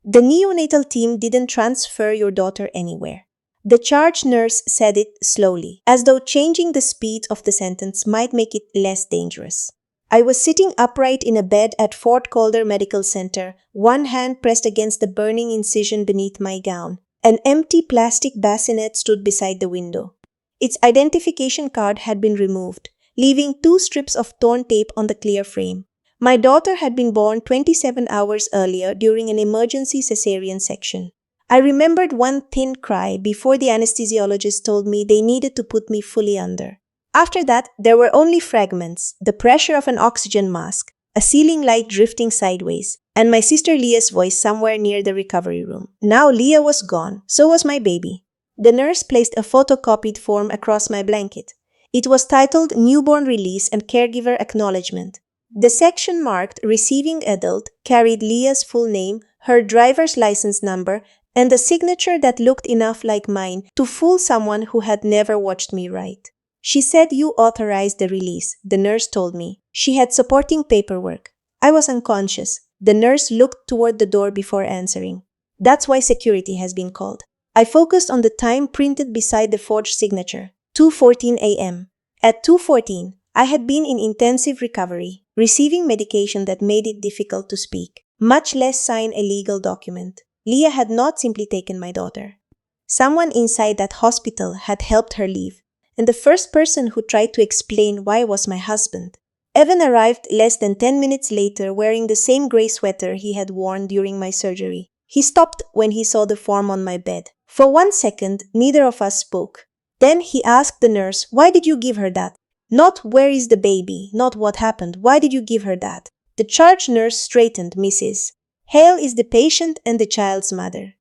The neonatal team didn't transfer your daughter anywhere. The charge nurse said it slowly, as though changing the speed of the sentence might make it less dangerous. I was sitting upright in a bed at Fort Calder Medical Center, one hand pressed against the burning incision beneath my gown. An empty plastic bassinet stood beside the window. Its identification card had been removed, leaving 2 strips of torn tape on the clear frame. My daughter had been born 27 hours earlier during an emergency cesarean section. I remembered one thin cry before the anesthesiologist told me they needed to put me fully under. After that, there were only fragments, the pressure of an oxygen mask, a ceiling light drifting sideways, and my sister Leah's voice somewhere near the recovery room. Now Leah was gone, so was my baby. The nurse placed a photocopied form across my blanket. It was titled Newborn Release and Caregiver Acknowledgement. The section marked Receiving Adult carried Leah's full name, her driver's license number, and a signature that looked enough like mine to fool someone who had never watched me write. She said you authorized the release, the nurse told me. She had supporting paperwork. I was unconscious. The nurse looked toward the door before answering. That's why security has been called. I focused on the time printed beside the forged signature, 2:14 a.m. At 2:14, I had been in intensive recovery, receiving medication that made it difficult to speak, much less sign a legal document. Leah had not simply taken my daughter. Someone inside that hospital had helped her leave, and the first person who tried to explain why was my husband. Evan arrived less than 10 minutes later wearing the same gray sweater he had worn during my surgery. He stopped when he saw the form on my bed. For 1 second, neither of us spoke. Then he asked the nurse, "Why did you give her that?" Not "Where is the baby?" Not "What happened?" "Why did you give her that?" The charge nurse straightened, "Mrs. Hale is the patient and the child's mother."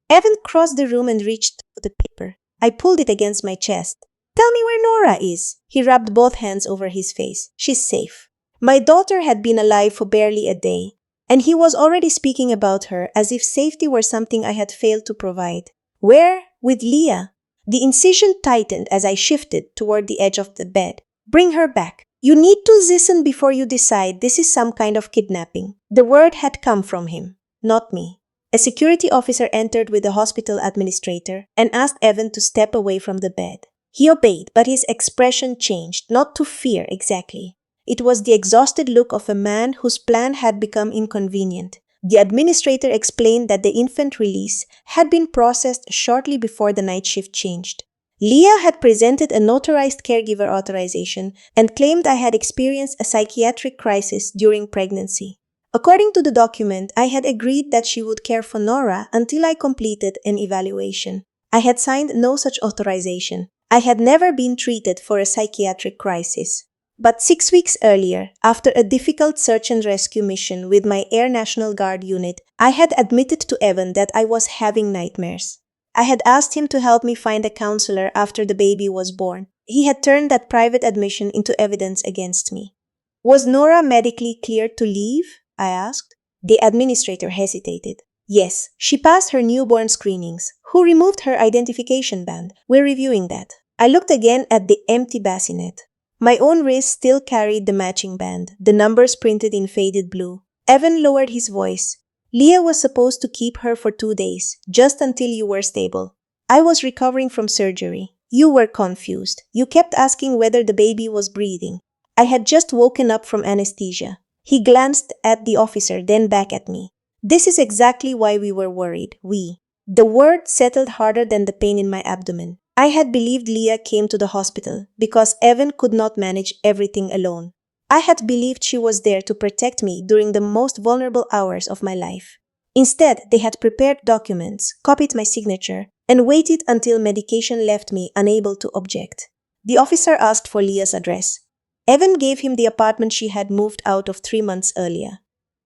Evan crossed the room and reached for the paper. I pulled it against my chest. "Tell me where Nora is." He rubbed both hands over his face. "She's safe." My daughter had been alive for barely a day, and he was already speaking about her as if safety were something I had failed to provide. Where? With Leah. The incision tightened as I shifted toward the edge of the bed. "Bring her back. You need to listen before you decide this is some kind of kidnapping." The word had come from him, not me. A security officer entered with the hospital administrator and asked Evan to step away from the bed. He obeyed, but his expression changed, not to fear exactly. It was the exhausted look of a man whose plan had become inconvenient. The administrator explained that the infant release had been processed shortly before the night shift changed. Leah had presented a notarized caregiver authorization and claimed I had experienced a psychiatric crisis during pregnancy. According to the document, I had agreed that she would care for Nora until I completed an evaluation. I had signed no such authorization. I had never been treated for a psychiatric crisis. But 6 weeks earlier, after a difficult search and rescue mission with my Air National Guard unit, I had admitted to Evan that I was having nightmares. I had asked him to help me find a counselor after the baby was born. He had turned that private admission into evidence against me. "Was Nora medically cleared to leave?" I asked. The administrator hesitated. "Yes, she passed her newborn screenings." "Who removed her identification band?" "We're reviewing that." I looked again at the empty bassinet. My own wrist still carried the matching band, the numbers printed in faded blue. Evan lowered his voice. "Leah was supposed to keep her for 2 days, just until you were stable. I was recovering from surgery. You were confused. You kept asking whether the baby was breathing. I had just woken up from anesthesia." He glanced at the officer, then back at me. "This is exactly why we were worried. We." The word settled harder than the pain in my abdomen. I had believed Leah came to the hospital because Evan could not manage everything alone. I had believed she was there to protect me during the most vulnerable hours of my life. Instead, they had prepared documents, copied my signature, and waited until medication left me unable to object. The officer asked for Leah's address. Evan gave him the apartment she had moved out of 3 months earlier.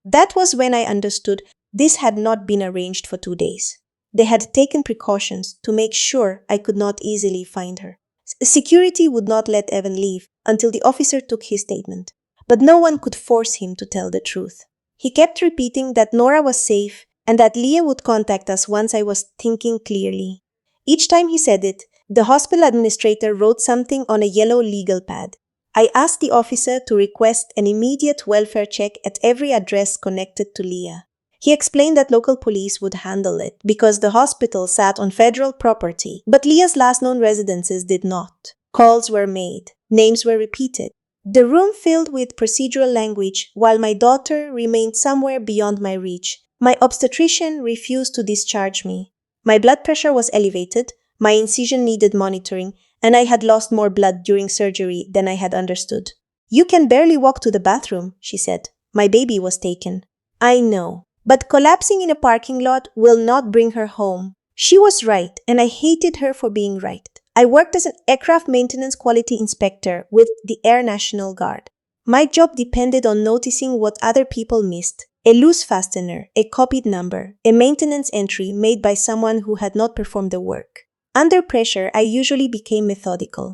That was when I understood this had not been arranged for 2 days. They had taken precautions to make sure I could not easily find her. Security would not let Evan leave until the officer took his statement. But no one could force him to tell the truth. He kept repeating that Nora was safe and that Leah would contact us once I was thinking clearly. Each time he said it, the hospital administrator wrote something on a yellow legal pad. I asked the officer to request an immediate welfare check at every address connected to Leah. He explained that local police would handle it because the hospital sat on federal property, but Leah's last known residences did not. Calls were made. Names were repeated. The room filled with procedural language while my daughter remained somewhere beyond my reach. My obstetrician refused to discharge me. My blood pressure was elevated, my incision needed monitoring, and I had lost more blood during surgery than I had understood. "You can barely walk to the bathroom," she said. "My baby was taken." I know, but collapsing in a parking lot will not bring her home. She was right, and I hated her for being right. I worked as an aircraft maintenance quality inspector with the Air National Guard. My job depended on noticing what other people missed. A loose fastener, a copied number, a maintenance entry made by someone who had not performed the work. Under pressure, I usually became methodical.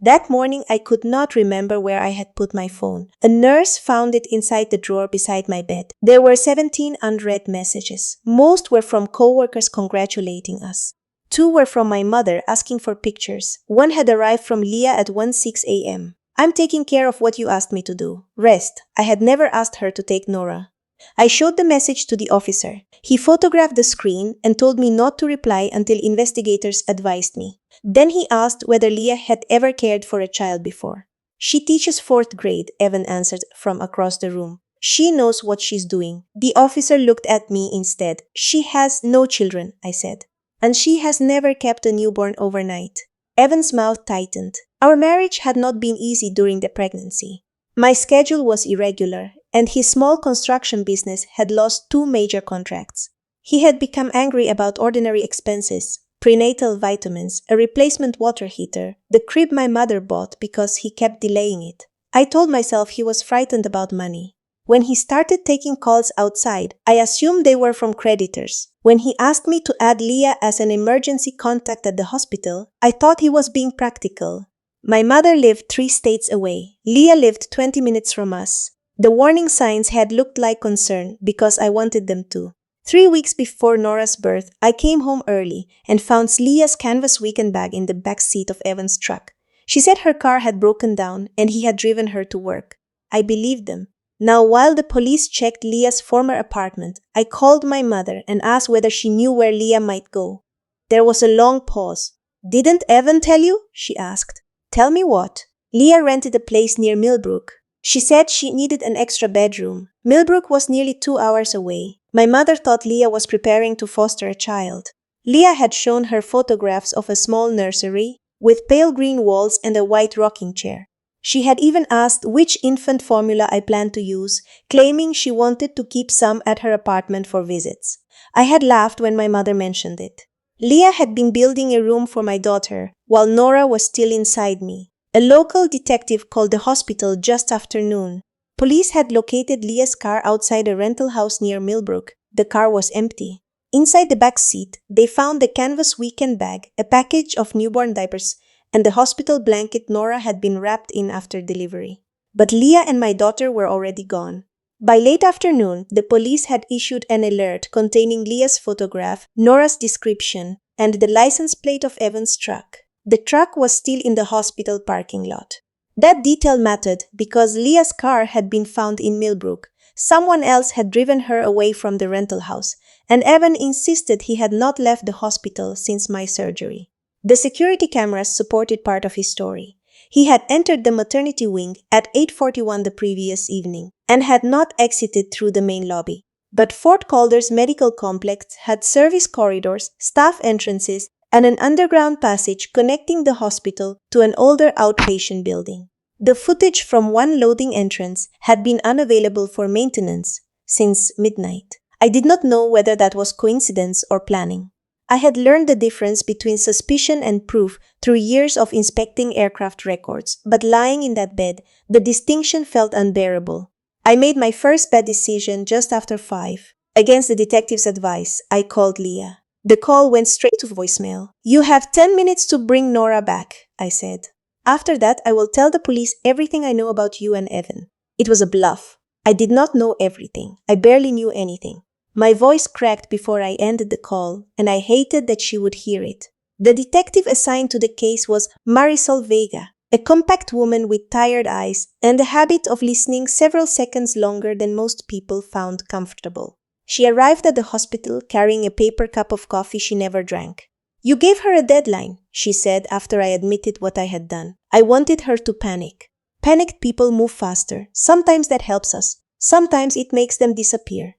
That morning, I could not remember where I had put my phone. A nurse found it inside the drawer beside my bed. There were 17 unread messages. Most were from coworkers congratulating us. 2 were from my mother asking for pictures. 1 had arrived from Leah at 1:06 a.m. "I'm taking care of what you asked me to do. Rest." I had never asked her to take Nora. I showed the message to the officer. He photographed the screen and told me not to reply until investigators advised me. Then he asked whether Leah had ever cared for a child before. "She teaches 4th grade, Evan answered from across the room. "She knows what she's doing." The officer looked at me instead. "She has no children," I said. "And she has never kept a newborn overnight." Evan's mouth tightened. Our marriage had not been easy during the pregnancy. My schedule was irregular, and his small construction business had lost 2 major contracts. He had become angry about ordinary expenses, prenatal vitamins, a replacement water heater, the crib my mother bought because he kept delaying it. I told myself he was frightened about money. When he started taking calls outside, I assumed they were from creditors. When he asked me to add Leah as an emergency contact at the hospital, I thought he was being practical. My mother lived 3 states away. Leah lived 20 minutes from us. The warning signs had looked like concern because I wanted them to. 3 weeks before Nora's birth, I came home early and found Leah's canvas weekend bag in the back seat of Evan's truck. She said her car had broken down and he had driven her to work. I believed them. Now, while the police checked Leah's former apartment, I called my mother and asked whether she knew where Leah might go. There was a long pause. "Didn't Evan tell you?" she asked. "Tell me what?" "Leah rented a place near Millbrook. She said she needed an extra bedroom." Millbrook was nearly 2 hours away. My mother thought Leah was preparing to foster a child. Leah had shown her photographs of a small nursery with pale green walls and a white rocking chair. She had even asked which infant formula I planned to use, claiming she wanted to keep some at her apartment for visits. I had laughed when my mother mentioned it. Leah had been building a room for my daughter while Nora was still inside me. A local detective called the hospital just after noon. Police had located Leah's car outside a rental house near Millbrook. The car was empty. Inside the back seat, they found the canvas weekend bag, a package of newborn diapers, and the hospital blanket Nora had been wrapped in after delivery. But Leah and my daughter were already gone. By late afternoon, the police had issued an alert containing Leah's photograph, Nora's description, and the license plate of Evan's truck. The truck was still in the hospital parking lot. That detail mattered because Leah's car had been found in Millbrook. Someone else had driven her away from the rental house, and Evan insisted he had not left the hospital since my surgery. The security cameras supported part of his story. He had entered the maternity wing at 8:41 the previous evening and had not exited through the main lobby. But Fort Calder's medical complex had service corridors, staff entrances, and an underground passage connecting the hospital to an older outpatient building. The footage from one loading entrance had been unavailable for maintenance since midnight. I did not know whether that was coincidence or planning. I had learned the difference between suspicion and proof through years of inspecting aircraft records, but lying in that bed, the distinction felt unbearable. I made my first bad decision just after 5. Against the detective's advice, I called Leah. The call went straight to voicemail. "You have 10 minutes to bring Nora back," I said. "After that, I will tell the police everything I know about you and Evan." It was a bluff. I did not know everything. I barely knew anything. My voice cracked before I ended the call, and I hated that she would hear it. The detective assigned to the case was Marisol Vega, a compact woman with tired eyes and a habit of listening several seconds longer than most people found comfortable. She arrived at the hospital carrying a paper cup of coffee she never drank. "You gave her a deadline," she said after I admitted what I had done. "I wanted her to panic. Panicked people move faster. Sometimes that helps us. Sometimes it makes them disappear."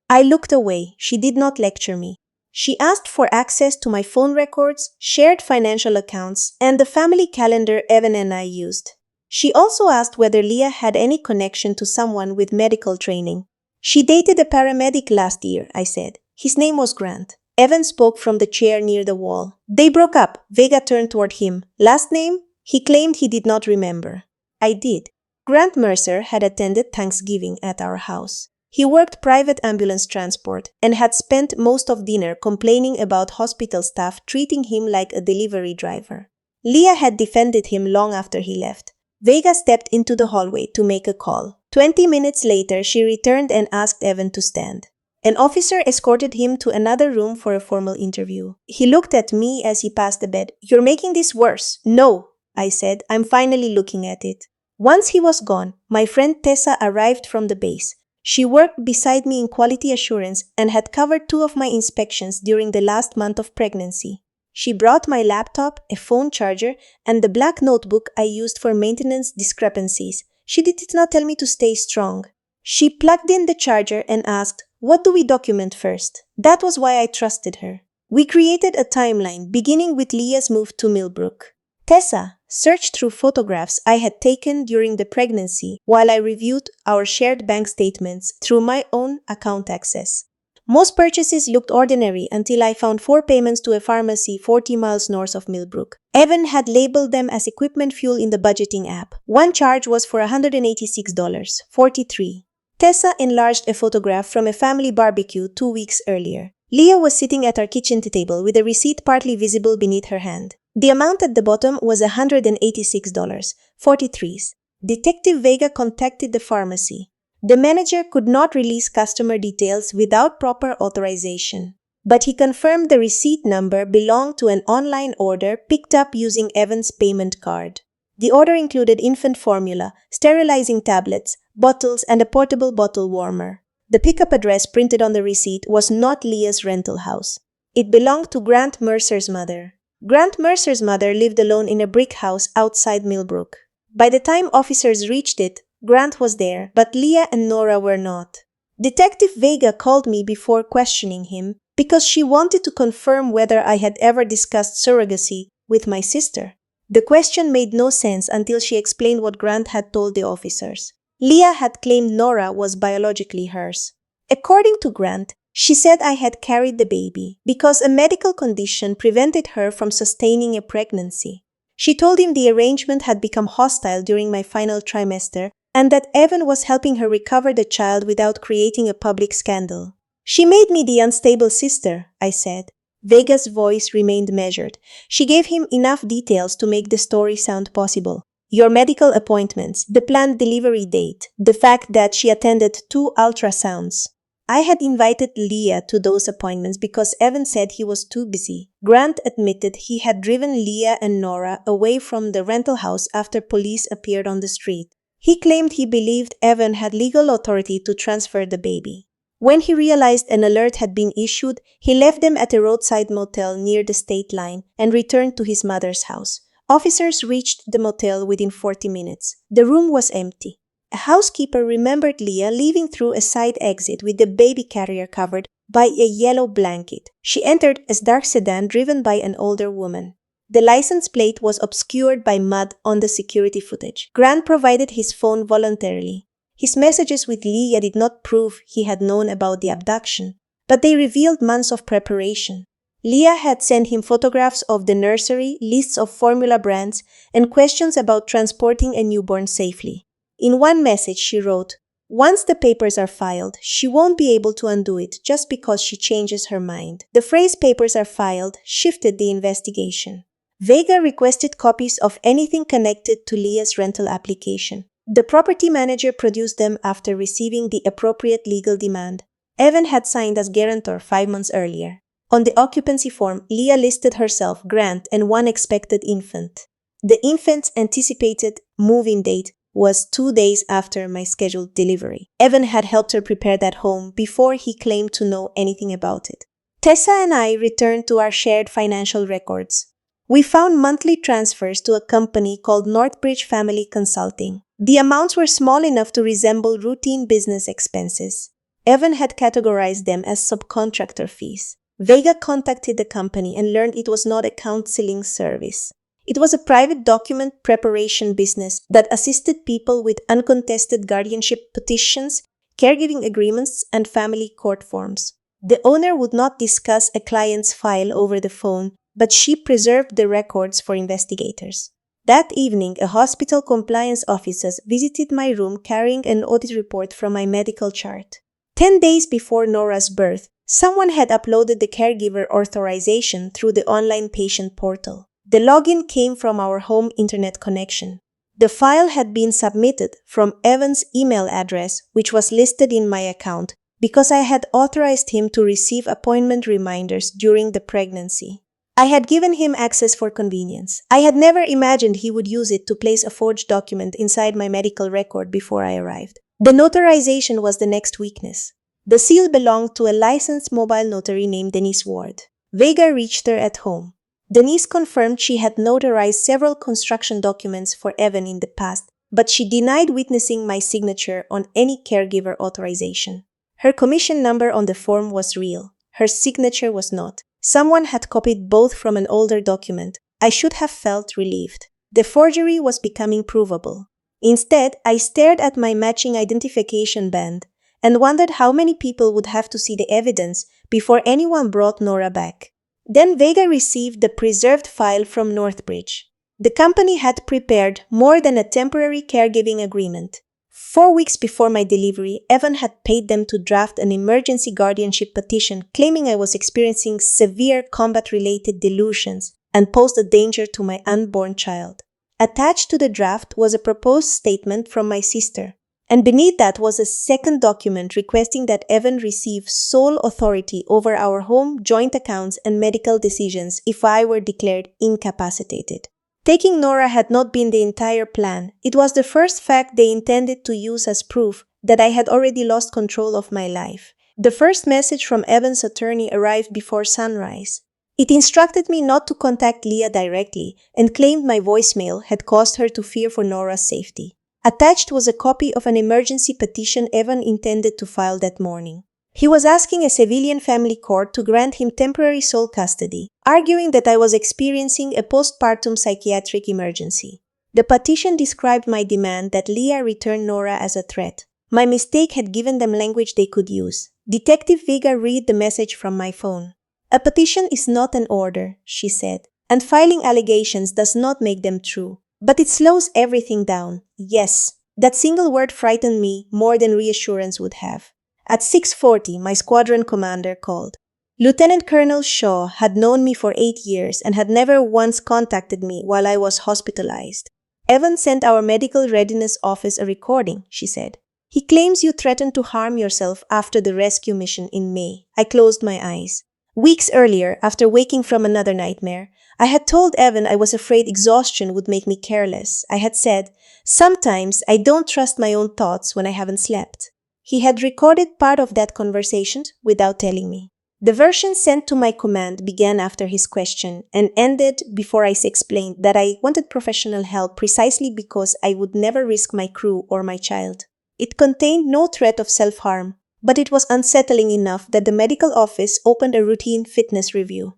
I looked away. She did not lecture me. She asked for access to my phone records, shared financial accounts, and the family calendar Evan and I used. She also asked whether Leah had any connection to someone with medical training. "She dated a paramedic last year," I said. "His name was Grant." Evan spoke from the chair near the wall. "They broke up." Vega turned toward him. "Last name?" He claimed he did not remember. I did. Grant Mercer had attended Thanksgiving at our house. He worked private ambulance transport and had spent most of dinner complaining about hospital staff treating him like a delivery driver. Leah had defended him long after he left. Vega stepped into the hallway to make a call. 20 minutes later, she returned and asked Evan to stand. An officer escorted him to another room for a formal interview. He looked at me as he passed the bed. "You're making this worse." "No," I said. "I'm finally looking at it." Once he was gone, my friend Tessa arrived from the base. She worked beside me in quality assurance and had covered 2 of my inspections during the last month of pregnancy. She brought my laptop, a phone charger, and the black notebook I used for maintenance discrepancies. She did not tell me to stay strong. She plugged in the charger and asked, "What do we document first?" That was why I trusted her. We created a timeline, beginning with Leah's move to Millbrook. Tessa searched through photographs I had taken during the pregnancy while I reviewed our shared bank statements through my own account access. Most purchases looked ordinary until I found 4 payments to a pharmacy 40 miles north of Millbrook. Evan had labeled them as equipment fuel in the budgeting app. One charge was for $186.43. Tessa enlarged a photograph from a family barbecue 2 weeks earlier. Leah was sitting at our kitchen table with a receipt partly visible beneath her hand. The amount at the bottom was $186.43. Detective Vega contacted the pharmacy. The manager could not release customer details without proper authorization, but he confirmed the receipt number belonged to an online order picked up using Evan's payment card. The order included infant formula, sterilizing tablets, bottles, and a portable bottle warmer. The pickup address printed on the receipt was not Leah's rental house. It belonged to Grant Mercer's mother. Grant Mercer's mother lived alone in a brick house outside Millbrook. By the time officers reached it, Grant was there, but Leah and Nora were not. Detective Vega called me before questioning him because she wanted to confirm whether I had ever discussed surrogacy with my sister. The question made no sense until she explained what Grant had told the officers. Leah had claimed Nora was biologically hers. According to Grant, she said I had carried the baby because a medical condition prevented her from sustaining a pregnancy. She told him the arrangement had become hostile during my final trimester and that Evan was helping her recover the child without creating a public scandal. "She made me the unstable sister," I said. Vega's voice remained measured. She gave him enough details to make the story sound possible. Your medical appointments, the planned delivery date, the fact that she attended 2 ultrasounds. I had invited Leah to those appointments because Evan said he was too busy. Grant admitted he had driven Leah and Nora away from the rental house after police appeared on the street. He claimed he believed Evan had legal authority to transfer the baby. When he realized an alert had been issued, he left them at a roadside motel near the state line and returned to his mother's house. Officers reached the motel within 40 minutes. The room was empty. A housekeeper remembered Leah leaving through a side exit with the baby carrier covered by a yellow blanket. She entered a dark sedan driven by an older woman. The license plate was obscured by mud on the security footage. Grant provided his phone voluntarily. His messages with Leah did not prove he had known about the abduction, but they revealed months of preparation. Leah had sent him photographs of the nursery, lists of formula brands, and questions about transporting a newborn safely. In one message she wrote, "Once the papers are filed, she won't be able to undo it just because she changes her mind." The phrase "papers are filed" shifted the investigation. Vega requested copies of anything connected to Leah's rental application. The property manager produced them after receiving the appropriate legal demand. Evan had signed as guarantor 5 months earlier. On the occupancy form, Leah listed herself, Grant, and one expected infant. The infant's anticipated move-in date was 2 days after my scheduled delivery. Evan had helped her prepare that home before he claimed to know anything about it. Tessa and I returned to our shared financial records. We found monthly transfers to a company called Northbridge Family Consulting. The amounts were small enough to resemble routine business expenses. Evan had categorized them as subcontractor fees. Vega contacted the company and learned it was not a counseling service. It was a private document preparation business that assisted people with uncontested guardianship petitions, caregiving agreements, and family court forms. The owner would not discuss a client's file over the phone, but she preserved the records for investigators. That evening, a hospital compliance officer visited my room carrying an audit report from my medical chart. 10 days before Nora's birth, someone had uploaded the caregiver authorization through the online patient portal. The login came from our home internet connection. The file had been submitted from Evan's email address, which was listed in my account, because I had authorized him to receive appointment reminders during the pregnancy. I had given him access for convenience. I had never imagined he would use it to place a forged document inside my medical record before I arrived. The notarization was the next weakness. The seal belonged to a licensed mobile notary named Denise Ward. Vega reached her at home. Denise confirmed she had notarized several construction documents for Evan in the past, but she denied witnessing my signature on any caregiver authorization. Her commission number on the form was real. Her signature was not. Someone had copied both from an older document. I should have felt relieved. The forgery was becoming provable. Instead, I stared at my matching identification band and wondered how many people would have to see the evidence before anyone brought Nora back. Then Vega received the preserved file from Northbridge. The company had prepared more than a temporary caregiving agreement. 4 weeks before my delivery, Evan had paid them to draft an emergency guardianship petition claiming I was experiencing severe combat-related delusions and posed a danger to my unborn child. Attached to the draft was a proposed statement from my sister, and beneath that was a second document requesting that Evan receive sole authority over our home, joint accounts, and medical decisions if I were declared incapacitated. Taking Nora had not been the entire plan. It was the first fact they intended to use as proof that I had already lost control of my life. The first message from Evan's attorney arrived before sunrise. It instructed me not to contact Leah directly and claimed my voicemail had caused her to fear for Nora's safety. Attached was a copy of an emergency petition Evan intended to file that morning. He was asking a civilian family court to grant him temporary sole custody, arguing that I was experiencing a postpartum psychiatric emergency. The petition described my demand that Leah return Nora as a threat. My mistake had given them language they could use. Detective Vega read the message from my phone. "A petition is not an order," she said, "and filing allegations does not make them true. But it slows everything down." Yes, that single word frightened me more than reassurance would have. At 6:40, my squadron commander called. Lieutenant Colonel Shaw had known me for 8 years and had never once contacted me while I was hospitalized. "Evan sent our medical readiness office a recording," she said. "He claims you threatened to harm yourself after the rescue mission in May." I closed my eyes. Weeks earlier, after waking from another nightmare, I had told Evan I was afraid exhaustion would make me careless. I had said, "Sometimes I don't trust my own thoughts when I haven't slept." He had recorded part of that conversation without telling me. The version sent to my command began after his question and ended before I explained that I wanted professional help precisely because I would never risk my crew or my child. It contained no threat of self-harm, but it was unsettling enough that the medical office opened a routine fitness review.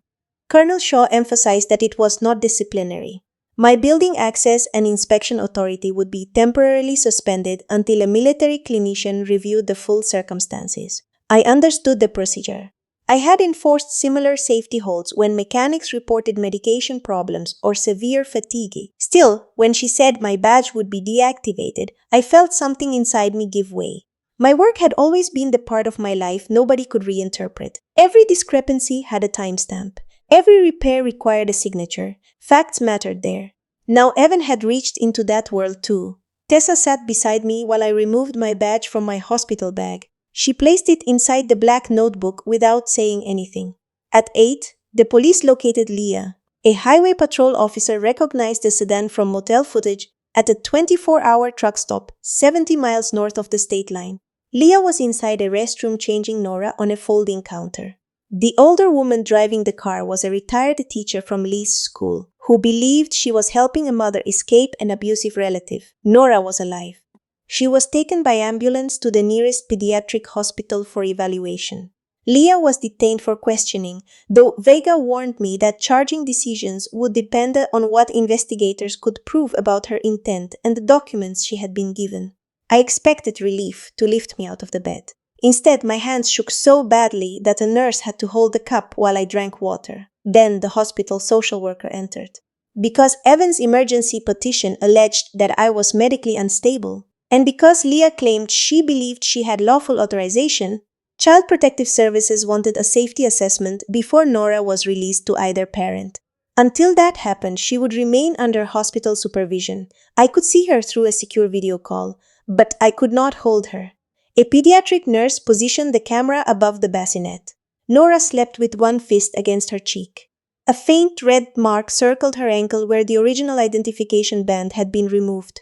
Colonel Shaw emphasized that it was not disciplinary. My building access and inspection authority would be temporarily suspended until a military clinician reviewed the full circumstances. I understood the procedure. I had enforced similar safety holds when mechanics reported medication problems or severe fatigue. Still, when she said my badge would be deactivated, I felt something inside me give way. My work had always been the part of my life nobody could reinterpret. Every discrepancy had a timestamp. Every repair required a signature. Facts mattered there. Now Evan had reached into that world too. Tessa sat beside me while I removed my badge from my hospital bag. She placed it inside the black notebook without saying anything. At 8, the police located Leah. A highway patrol officer recognized the sedan from motel footage at a 24-hour truck stop 70 miles north of the state line. Leah was inside a restroom changing Nora on a folding counter. The older woman driving the car was a retired teacher from Lee's school who believed she was helping a mother escape an abusive relative. Nora was alive. She was taken by ambulance to the nearest pediatric hospital for evaluation. Leah was detained for questioning, though Vega warned me that charging decisions would depend on what investigators could prove about her intent and the documents she had been given. I expected relief to lift me out of the bed. Instead, my hands shook so badly that a nurse had to hold the cup while I drank water. Then the hospital social worker entered. Because Evan's emergency petition alleged that I was medically unstable, and because Leah claimed she believed she had lawful authorization, Child Protective Services wanted a safety assessment before Nora was released to either parent. Until that happened, she would remain under hospital supervision. I could see her through a secure video call, but I could not hold her. A pediatric nurse positioned the camera above the bassinet. Nora slept with one fist against her cheek. A faint red mark circled her ankle where the original identification band had been removed.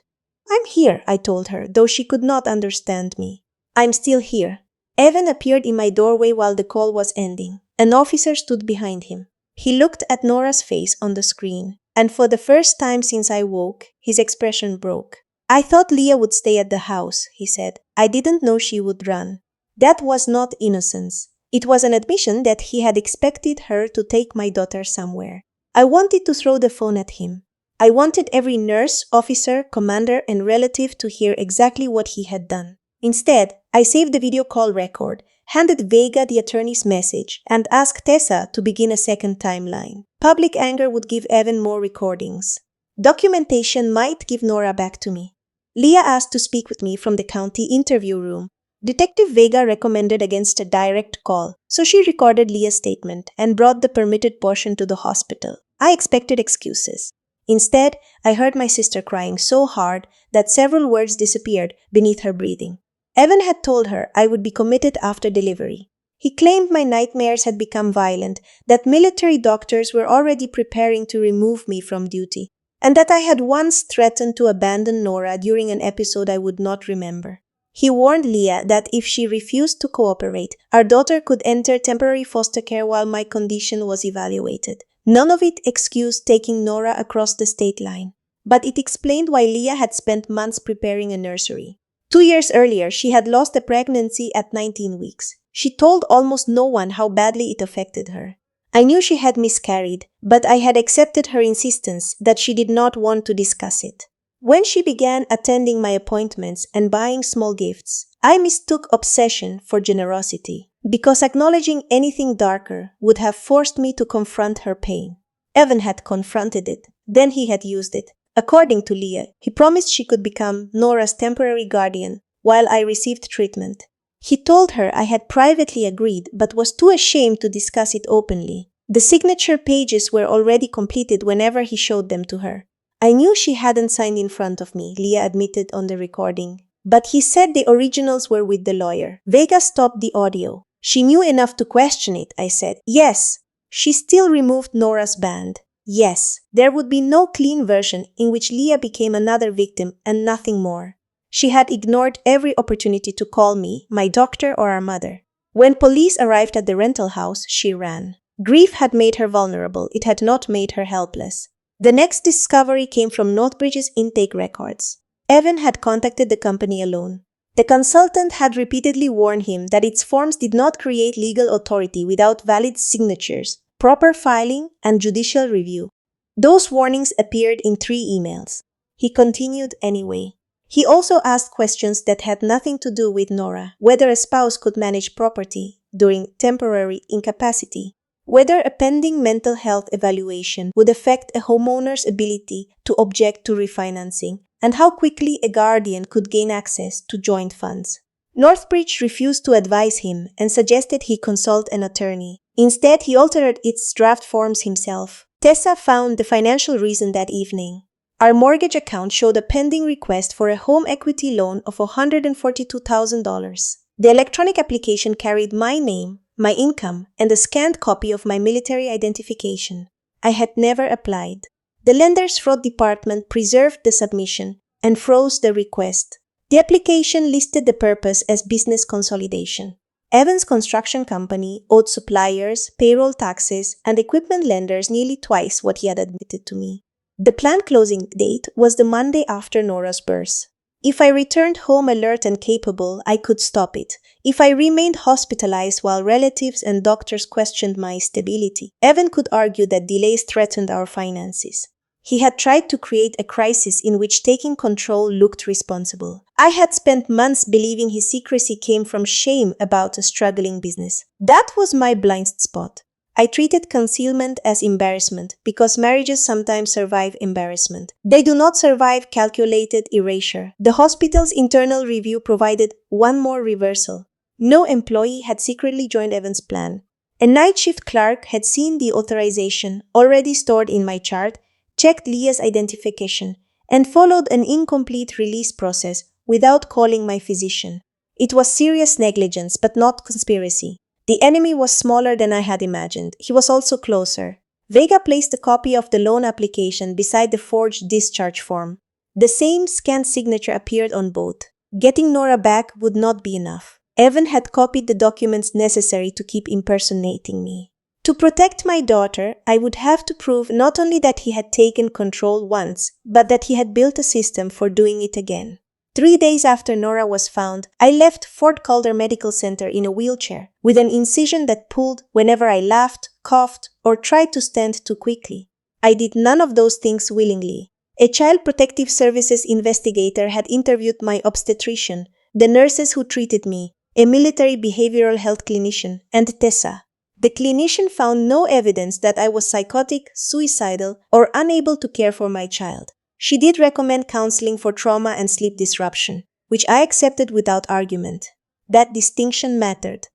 "I'm here," I told her, though she could not understand me. "I'm still here." Evan appeared in my doorway while the call was ending. An officer stood behind him. He looked at Nora's face on the screen, and for the first time since I woke, his expression broke. "I thought Leah would stay at the house," he said. "I didn't know she would run." That was not innocence. It was an admission that he had expected her to take my daughter somewhere. I wanted to throw the phone at him. I wanted every nurse, officer, commander, and relative to hear exactly what he had done. Instead, I saved the video call record, handed Vega the attorney's message, and asked Tessa to begin a second timeline. Public anger would give Evan more recordings. Documentation might give Nora back to me. Leah asked to speak with me from the county interview room. Detective Vega recommended against a direct call, so she recorded Leah's statement and brought the permitted portion to the hospital. I expected excuses. Instead, I heard my sister crying so hard that several words disappeared beneath her breathing. Evan had told her I would be committed after delivery. He claimed my nightmares had become violent, that military doctors were already preparing to remove me from duty, and that I had once threatened to abandon Nora during an episode I would not remember. He warned Leah that if she refused to cooperate, our daughter could enter temporary foster care while my condition was evaluated. None of it excused taking Nora across the state line, but it explained why Leah had spent months preparing a nursery. 2 years earlier, she had lost a pregnancy at 19 weeks. She told almost no one how badly it affected her. I knew she had miscarried, but I had accepted her insistence that she did not want to discuss it. When she began attending my appointments and buying small gifts, I mistook obsession for generosity, because acknowledging anything darker would have forced me to confront her pain. Evan had confronted it, then he had used it. According to Leah, he promised she could become Nora's temporary guardian while I received treatment. He told her I had privately agreed but was too ashamed to discuss it openly. The signature pages were already completed whenever he showed them to her. I knew she hadn't signed in front of me, Leah admitted on the recording. But he said the originals were with the lawyer. Vega stopped the audio. She knew enough to question it, I said. Yes. She still removed Nora's band. Yes. There would be no clean version in which Leah became another victim and nothing more. She had ignored every opportunity to call me, my doctor, or our mother. When police arrived at the rental house, she ran. Grief had made her vulnerable. It had not made her helpless. The next discovery came from Northbridge's intake records. Evan had contacted the company alone. The consultant had repeatedly warned him that its forms did not create legal authority without valid signatures, proper filing, and judicial review. Those warnings appeared in 3 emails. He continued anyway. He also asked questions that had nothing to do with Nora: whether a spouse could manage property during temporary incapacity, whether a pending mental health evaluation would affect a homeowner's ability to object to refinancing, and how quickly a guardian could gain access to joint funds. Northbridge refused to advise him and suggested he consult an attorney. Instead, he altered its draft forms himself. Tessa found the financial reason that evening. Our mortgage account showed a pending request for a home equity loan of $142,000. The electronic application carried my name, my income, and a scanned copy of my military identification. I had never applied. The lender's fraud department preserved the submission, and froze the request. The application listed the purpose as business consolidation. Evans' construction company owed suppliers, payroll taxes, and equipment lenders nearly twice what he had admitted to me. The planned closing date was the Monday after Nora's birth. If I returned home alert and capable, I could stop it. If I remained hospitalized while relatives and doctors questioned my stability, Evan could argue that delays threatened our finances. He had tried to create a crisis in which taking control looked responsible. I had spent months believing his secrecy came from shame about a struggling business. That was my blind spot. I treated concealment as embarrassment because marriages sometimes survive embarrassment. They do not survive calculated erasure. The hospital's internal review provided one more reversal. No employee had secretly joined Evan's plan. A night shift clerk had seen the authorization already stored in my chart, checked Leah's identification, and followed an incomplete release process without calling my physician. It was serious negligence, but not conspiracy. The enemy was smaller than I had imagined. He was also closer. Vega placed a copy of the loan application beside the forged discharge form. The same scanned signature appeared on both. Getting Nora back would not be enough. Evan had copied the documents necessary to keep impersonating me. To protect my daughter, I would have to prove not only that he had taken control once, but that he had built a system for doing it again. 3 days after Nora was found, I left Fort Calder Medical Center in a wheelchair, with an incision that pulled whenever I laughed, coughed, or tried to stand too quickly. I did none of those things willingly. A Child Protective Services investigator had interviewed my obstetrician, the nurses who treated me, a military behavioral health clinician, and Tessa. The clinician found no evidence that I was psychotic, suicidal, or unable to care for my child. She did recommend counseling for trauma and sleep disruption, which I accepted without argument. That distinction mattered.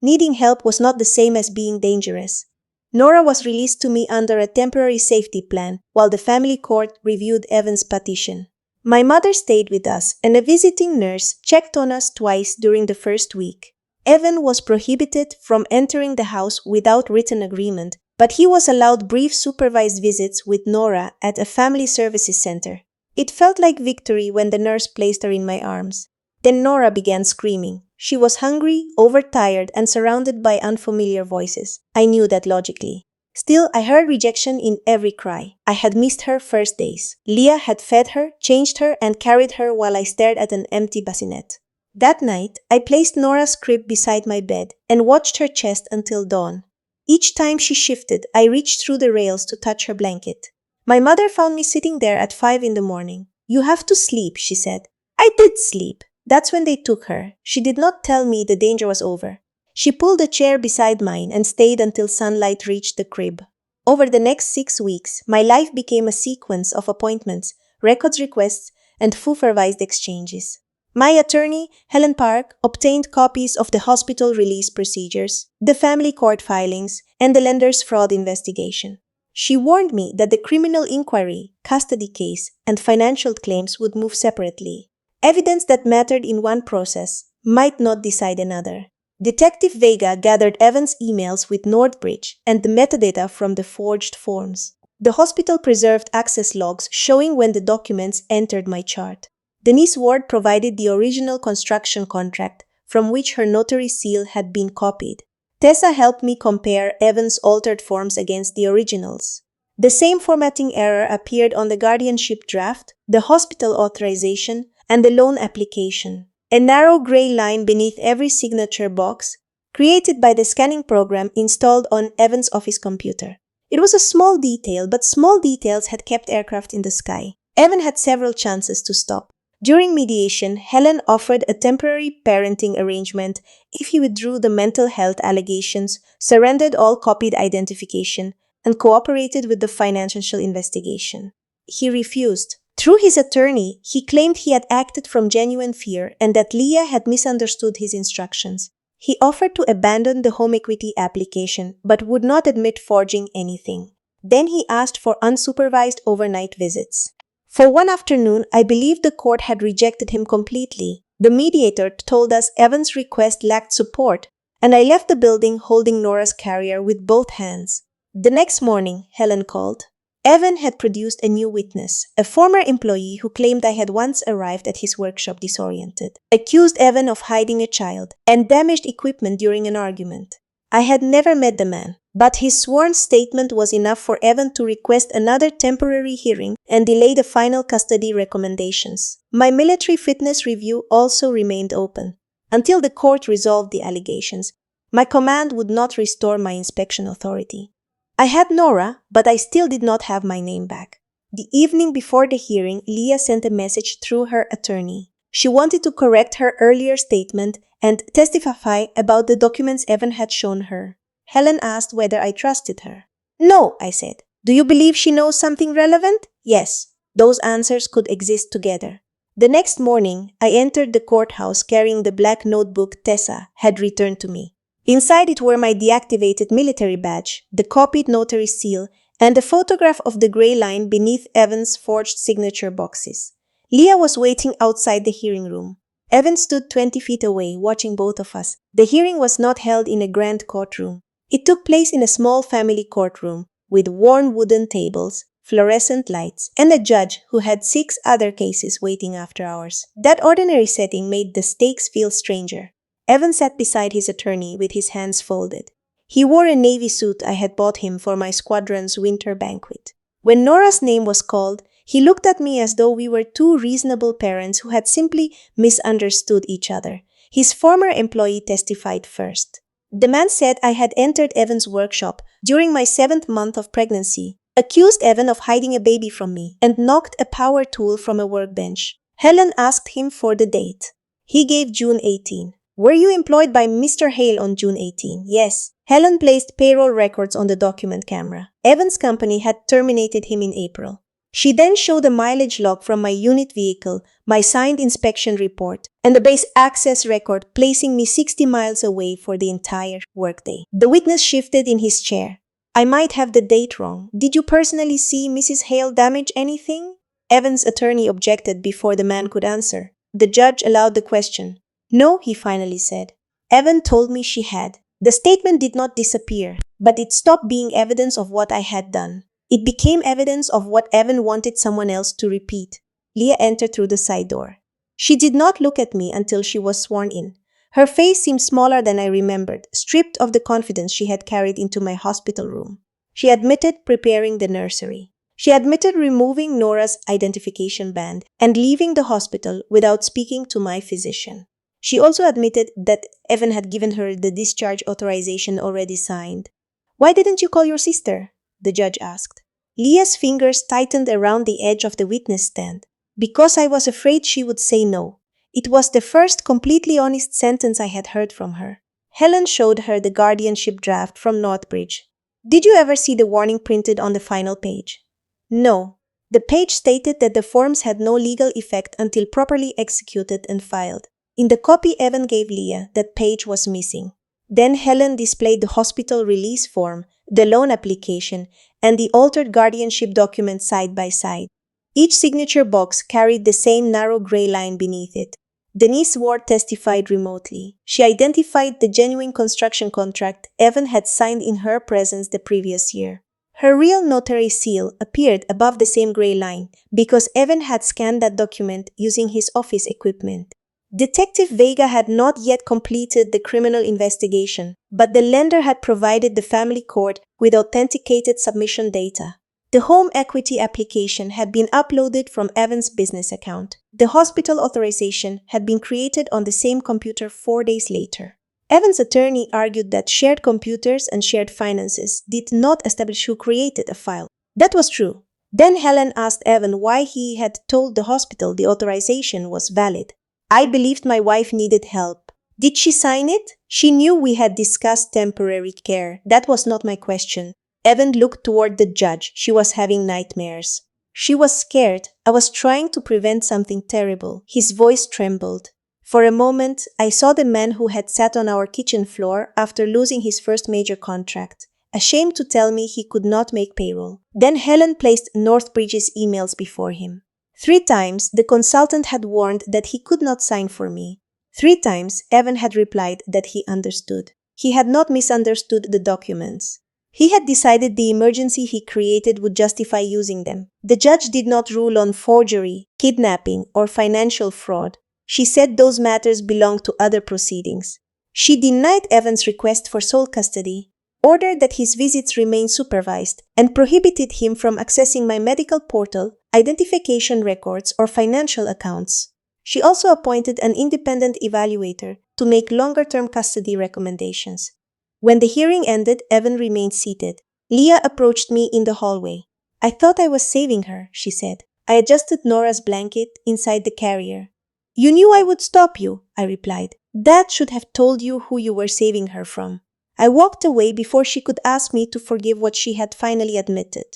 Needing help was not the same as being dangerous. Nora was released to me under a temporary safety plan, while the family court reviewed Evan's petition. My mother stayed with us, and a visiting nurse checked on us twice during the first week. Evan was prohibited from entering the house without written agreement, but he was allowed brief supervised visits with Nora at a family services center. It felt like victory when the nurse placed her in my arms. Then Nora began screaming. She was hungry, overtired, and surrounded by unfamiliar voices. I knew that logically. Still, I heard rejection in every cry. I had missed her first days. Leah had fed her, changed her, and carried her while I stared at an empty bassinet. That night, I placed Nora's crib beside my bed and watched her chest until dawn. Each time she shifted, I reached through the rails to touch her blanket. My mother found me sitting there at 5 in the morning. "You have to sleep," she said. I did sleep. That's when they took her. She did not tell me the danger was over. She pulled a chair beside mine and stayed until sunlight reached the crib. Over the next 6 weeks, my life became a sequence of appointments, records requests, and supervised exchanges. My attorney, Helen Park, obtained copies of the hospital release procedures, the family court filings, and the lender's fraud investigation. She warned me that the criminal inquiry, custody case, and financial claims would move separately. Evidence that mattered in one process might not decide another. Detective Vega gathered Evan's emails with Northbridge and the metadata from the forged forms. The hospital preserved access logs showing when the documents entered my chart. Denise Ward provided the original construction contract from which her notary seal had been copied. Tessa helped me compare Evan's altered forms against the originals. The same formatting error appeared on the guardianship draft, the hospital authorization, and the loan application. A narrow gray line beneath every signature box, created by the scanning program installed on Evan's office computer. It was a small detail, but small details had kept aircraft in the sky. Evan had several chances to stop. During mediation, Helen offered a temporary parenting arrangement if he withdrew the mental health allegations, surrendered all copied identification, and cooperated with the financial investigation. He refused. Through his attorney, he claimed he had acted from genuine fear and that Leah had misunderstood his instructions. He offered to abandon the home equity application but would not admit forging anything. Then he asked for unsupervised overnight visits. For one afternoon, I believed the court had rejected him completely. The mediator told us Evan's request lacked support, and I left the building holding Nora's carrier with both hands. The next morning, Helen called. Evan had produced a new witness, a former employee who claimed I had once arrived at his workshop disoriented, accused Evan of hiding a child, and damaged equipment during an argument. I had never met the man, but his sworn statement was enough for Evan to request another temporary hearing and delay the final custody recommendations. My military fitness review also remained open. Until the court resolved the allegations, my command would not restore my inspection authority. I had Nora, but I still did not have my name back. The evening before the hearing, Leah sent a message through her attorney. She wanted to correct her earlier statement and testify about the documents Evan had shown her. Helen asked whether I trusted her. No, I said. Do you believe she knows something relevant? Yes. Those answers could exist together. The next morning, I entered the courthouse carrying the black notebook Tessa had returned to me. Inside it were my deactivated military badge, the copied notary seal, and a photograph of the gray line beneath Evan's forged signature boxes. Leah was waiting outside the hearing room. Evan stood 20 feet away, watching both of us. The hearing was not held in a grand courtroom. It took place in a small family courtroom, with worn wooden tables, fluorescent lights, and a judge who had 6 other cases waiting after ours. That ordinary setting made the stakes feel stranger. Evan sat beside his attorney with his hands folded. He wore a navy suit I had bought him for my squadron's winter banquet. When Nora's name was called, he looked at me as though we were two reasonable parents who had simply misunderstood each other. His former employee testified first. The man said I had entered Evan's workshop during my 7th month of pregnancy, accused Evan of hiding a baby from me, and knocked a power tool from a workbench. Helen asked him for the date. He gave June 18. Were you employed by Mr. Hale on June 18? Yes. Helen placed payroll records on the document camera. Evan's company had terminated him in April. She then showed a mileage log from my unit vehicle, my signed inspection report, and the base access record placing me 60 miles away for the entire workday. The witness shifted in his chair. I might have the date wrong. Did you personally see Mrs. Hale damage anything? Evan's attorney objected before the man could answer. The judge allowed the question. No, he finally said. Evan told me she had. The statement did not disappear, but it stopped being evidence of what I had done. It became evidence of what Evan wanted someone else to repeat. Leah entered through the side door. She did not look at me until she was sworn in. Her face seemed smaller than I remembered, stripped of the confidence she had carried into my hospital room. She admitted preparing the nursery. She admitted removing Nora's identification band and leaving the hospital without speaking to my physician. She also admitted that Evan had given her the discharge authorization already signed. Why didn't you call your sister? The judge asked. Leah's fingers tightened around the edge of the witness stand. Because I was afraid she would say no. It was the first completely honest sentence I had heard from her. Helen showed her the guardianship draft from Northbridge. Did you ever see the warning printed on the final page? No. The page stated that the forms had no legal effect until properly executed and filed. In the copy Evan gave Leah, that page was missing. Then Helen displayed the hospital release form, the loan application, and the altered guardianship document side by side. Each signature box carried the same narrow gray line beneath it. Denise Ward testified remotely. She identified the genuine construction contract Evan had signed in her presence the previous year. Her real notary seal appeared above the same gray line because Evan had scanned that document using his office equipment. Detective Vega had not yet completed the criminal investigation, but the lender had provided the family court with authenticated submission data. The home equity application had been uploaded from Evan's business account. The hospital authorization had been created on the same computer 4 days later. Evan's attorney argued that shared computers and shared finances did not establish who created a file. That was true. Then Helen asked Evan why he had told the hospital the authorization was valid. I believed my wife needed help. Did she sign it? She knew we had discussed temporary care. That was not my question. Evan looked toward the judge. She was having nightmares. She was scared. I was trying to prevent something terrible. His voice trembled. For a moment, I saw the man who had sat on our kitchen floor after losing his first major contract, ashamed to tell me he could not make payroll. Then Helen placed Northbridge's emails before him. 3 times, the consultant had warned that he could not sign for me. 3 times, Evan had replied that he understood. He had not misunderstood the documents. He had decided the emergency he created would justify using them. The judge did not rule on forgery, kidnapping, or financial fraud. She said those matters belonged to other proceedings. She denied Evan's request for sole custody, ordered that his visits remain supervised, and prohibited him from accessing my medical portal, identification records, or financial accounts. She also appointed an independent evaluator to make longer-term custody recommendations. When the hearing ended, Evan remained seated. Leah approached me in the hallway. "I thought I was saving her," she said. I adjusted Nora's blanket inside the carrier. "You knew I would stop you," I replied. "Dad should have told you who you were saving her from." I walked away before she could ask me to forgive what she had finally admitted.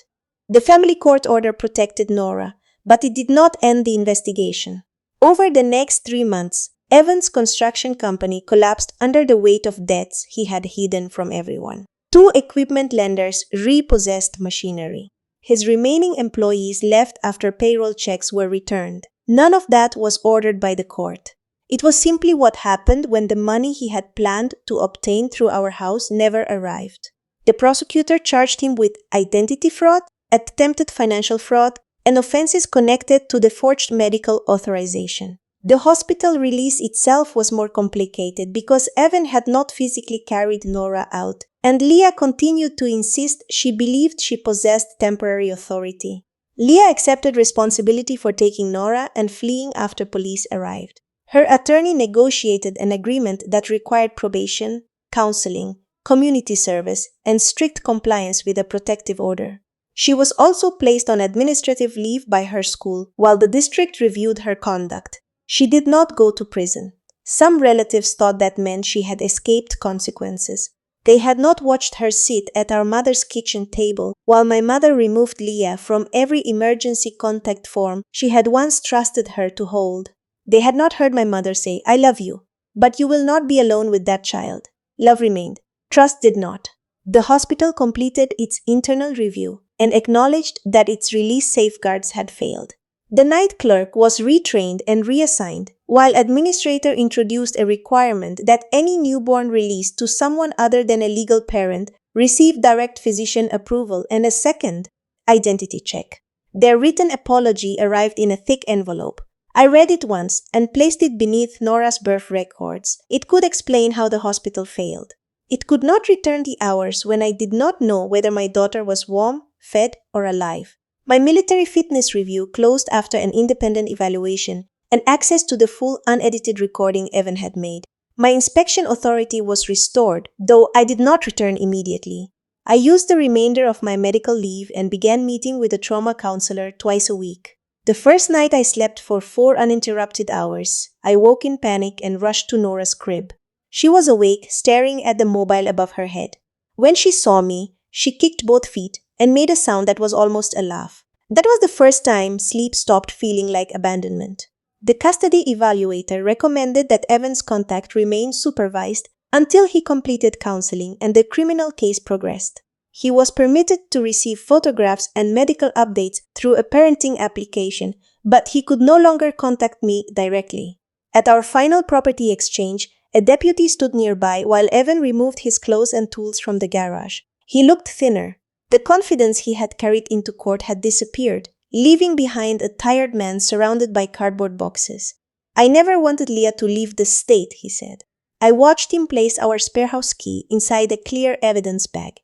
The family court order protected Nora, but it did not end the investigation. Over the next 3 months, Evan's construction company collapsed under the weight of debts he had hidden from everyone. 2 equipment lenders repossessed machinery. His remaining employees left after payroll checks were returned. None of that was ordered by the court. It was simply what happened when the money he had planned to obtain through our house never arrived. The prosecutor charged him with identity fraud, attempted financial fraud, and offenses connected to the forged medical authorization. The hospital release itself was more complicated because Evan had not physically carried Nora out, and Leah continued to insist she believed she possessed temporary authority. Leah accepted responsibility for taking Nora and fleeing after police arrived. Her attorney negotiated an agreement that required probation, counseling, community service, and strict compliance with a protective order. She was also placed on administrative leave by her school while the district reviewed her conduct. She did not go to prison. Some relatives thought that meant she had escaped consequences. They had not watched her sit at our mother's kitchen table while my mother removed Leah from every emergency contact form she had once trusted her to hold. They had not heard my mother say, "I love you, but you will not be alone with that child." Love remained. Trust did not. The hospital completed its internal review and acknowledged that its release safeguards had failed. The night clerk was retrained and reassigned, while administrator introduced a requirement that any newborn released to someone other than a legal parent receive direct physician approval and a second identity check. Their written apology arrived in a thick envelope. I read it once and placed it beneath Nora's birth records. It could explain how the hospital failed. It could not return the hours when I did not know whether my daughter was warm, fed, or alive. My military fitness review closed after an independent evaluation and access to the full unedited recording Evan had made. My inspection authority was restored, though I did not return immediately. I used the remainder of my medical leave and began meeting with a trauma counselor twice a week. The first night I slept for 4 uninterrupted hours. I woke in panic and rushed to Nora's crib. She was awake, staring at the mobile above her head. When she saw me, she kicked both feet and made a sound that was almost a laugh. That was the first time sleep stopped feeling like abandonment. The custody evaluator recommended that Evan's contact remain supervised until he completed counseling and the criminal case progressed. He was permitted to receive photographs and medical updates through a parenting application, but he could no longer contact me directly. At our final property exchange, a deputy stood nearby while Evan removed his clothes and tools from the garage. He looked thinner. The confidence he had carried into court had disappeared, leaving behind a tired man surrounded by cardboard boxes. "I never wanted Leah to leave the state," he said. I watched him place our spare house key inside a clear evidence bag.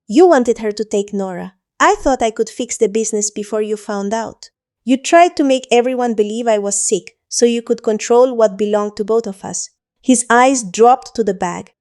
"You wanted her to take Nora. I thought I could fix the business before you found out. You tried to make everyone believe I was sick so you could control what belonged to both of us." His eyes dropped to the bag.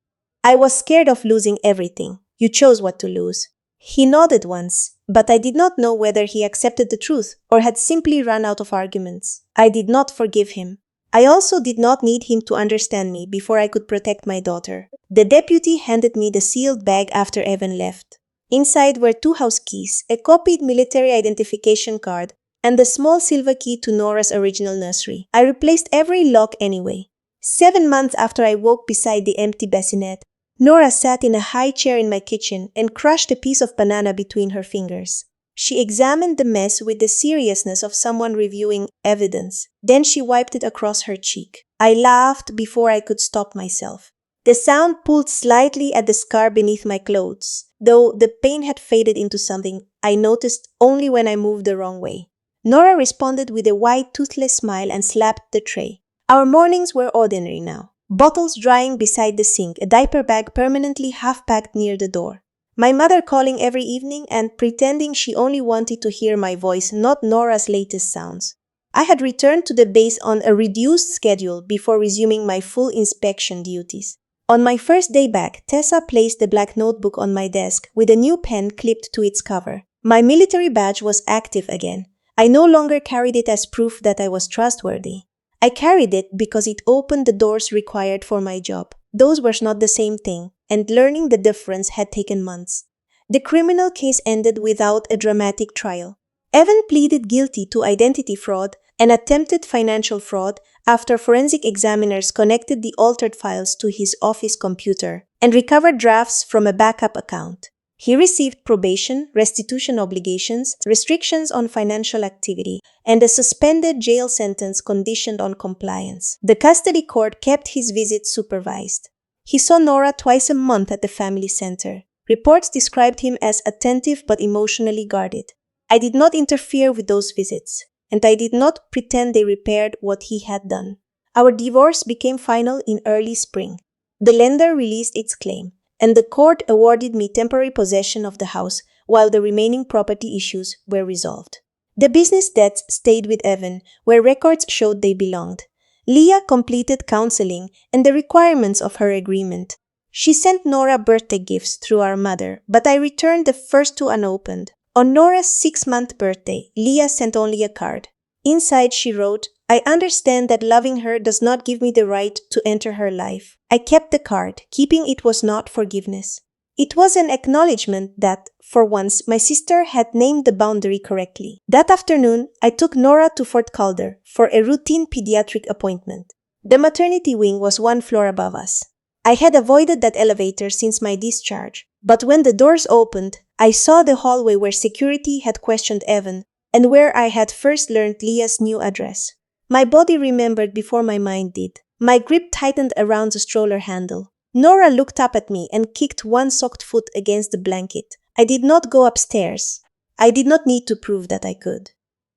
"I was scared of losing everything. You chose what to lose." He nodded once, but I did not know whether he accepted the truth or had simply run out of arguments. I did not forgive him. I also did not need him to understand me before I could protect my daughter. The deputy handed me the sealed bag after Evan left. Inside were 2 house keys, a copied military identification card, and the small silver key to Nora's original nursery. I replaced every lock anyway. 7 months after I woke beside the empty bassinet, Nora sat in a high chair in my kitchen and crushed a piece of banana between her fingers. She examined the mess with the seriousness of someone reviewing evidence. Then she wiped it across her cheek. I laughed before I could stop myself. The sound pulled slightly at the scar beneath my clothes, though the pain had faded into something I noticed only when I moved the wrong way. Nora responded with a wide, toothless smile and slapped the tray. Our mornings were ordinary now. Bottles drying beside the sink, a diaper bag permanently half-packed near the door. My mother calling every evening and pretending she only wanted to hear my voice, not Nora's latest sounds. I had returned to the base on a reduced schedule before resuming my full inspection duties. On my first day back, Tessa placed the black notebook on my desk with a new pen clipped to its cover. My military badge was active again. I no longer carried it as proof that I was trustworthy. I carried it because it opened the doors required for my job. Those were not the same thing, and learning the difference had taken months. The criminal case ended without a dramatic trial. Evan pleaded guilty to identity fraud and attempted financial fraud after forensic examiners connected the altered files to his office computer and recovered drafts from a backup account. He received probation, restitution obligations, restrictions on financial activity, and a suspended jail sentence conditioned on compliance. The custody court kept his visits supervised. He saw Nora twice a month at the family center. Reports described him as attentive but emotionally guarded. I did not interfere with those visits, and I did not pretend they repaired what he had done. Our divorce became final in early spring. The lender released its claim, and the court awarded me temporary possession of the house while the remaining property issues were resolved. The business debts stayed with Evan, where records showed they belonged. Leah completed counseling and the requirements of her agreement. She sent Nora birthday gifts through our mother, but I returned the first two unopened. On Nora's 6-month birthday, Leah sent only a card. Inside she wrote, "I understand that loving her does not give me the right to enter her life." I kept the card. Keeping it was not forgiveness. It was an acknowledgement that, for once, my sister had named the boundary correctly. That afternoon, I took Nora to Fort Calder for a routine pediatric appointment. The maternity wing was 1 floor above us. I had avoided that elevator since my discharge, but when the doors opened, I saw the hallway where security had questioned Evan and where I had first learned Leah's new address. My body remembered before my mind did. My grip tightened around the stroller handle. Nora looked up at me and kicked one socked foot against the blanket. I did not go upstairs. I did not need to prove that I could.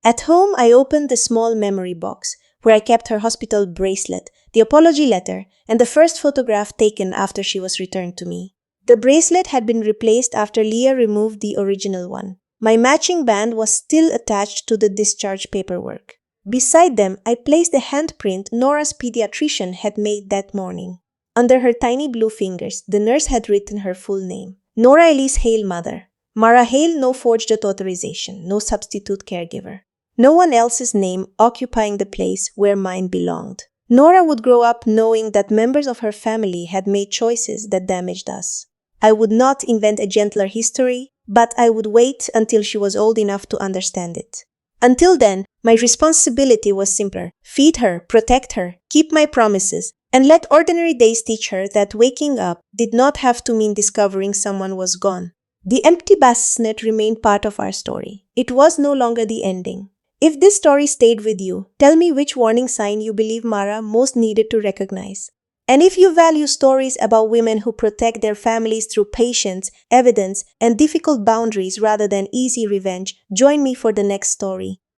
At home, I opened the small memory box, where I kept her hospital bracelet, the apology letter, and the first photograph taken after she was returned to me. The bracelet had been replaced after Leah removed the original one. My matching band was still attached to the discharge paperwork. Beside them, I placed the handprint Nora's pediatrician had made that morning. Under her tiny blue fingers, the nurse had written her full name. Nora Elise Hale, mother. Mara Hale, no forged authorization, no substitute caregiver. No one else's name occupying the place where mine belonged. Nora would grow up knowing that members of her family had made choices that damaged us. I would not invent a gentler history, but I would wait until she was old enough to understand it. Until then, my responsibility was simpler. Feed her, protect her, keep my promises, and let ordinary days teach her that waking up did not have to mean discovering someone was gone. The empty bassinet remained part of our story. It was no longer the ending. If this story stayed with you, tell me which warning sign you believe Mara most needed to recognize. And if you value stories about women who protect their families through patience, evidence, and difficult boundaries rather than easy revenge, join me for the next story.